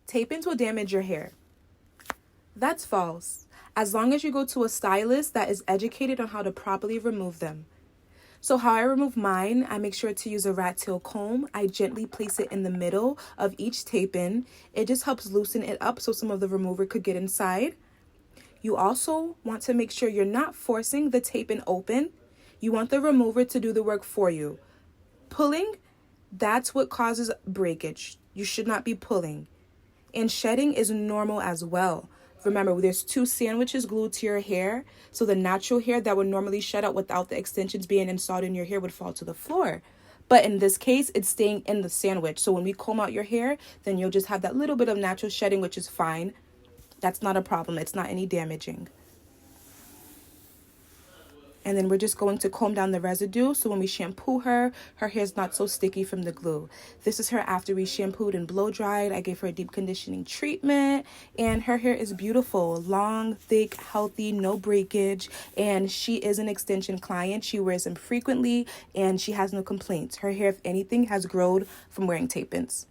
Tape-ins will damage your hair. That's false, as long as you go to a stylist that is educated on how to properly remove them. So how I remove mine, I make sure to use a rattail comb. I gently place it in the middle of each tape-in. It just helps loosen it up so some of the remover could get inside. You also want to make sure you're not forcing the tape-in open. You want the remover to do the work for you. Pulling, that's what causes breakage. You should not be pulling. And shedding is normal as well. Remember, there's 2 sandwiches glued to your hair, so the natural hair that would normally shed out without the extensions being installed in your hair would fall to the floor. But in this case, it's staying in the sandwich. So when we comb out your hair, then you'll just have that little bit of natural shedding, which is fine. That's not a problem. It's not any damaging. And then we're just going to comb down the residue, so when we shampoo her, her hair's not so sticky from the glue. This is her after we shampooed and blow dried. I gave her a deep conditioning treatment, and her hair is beautiful, long, thick, healthy, no breakage, and she is an extension client. She wears them frequently, and she has no complaints. Her hair, if anything, has grown from wearing tape-ins.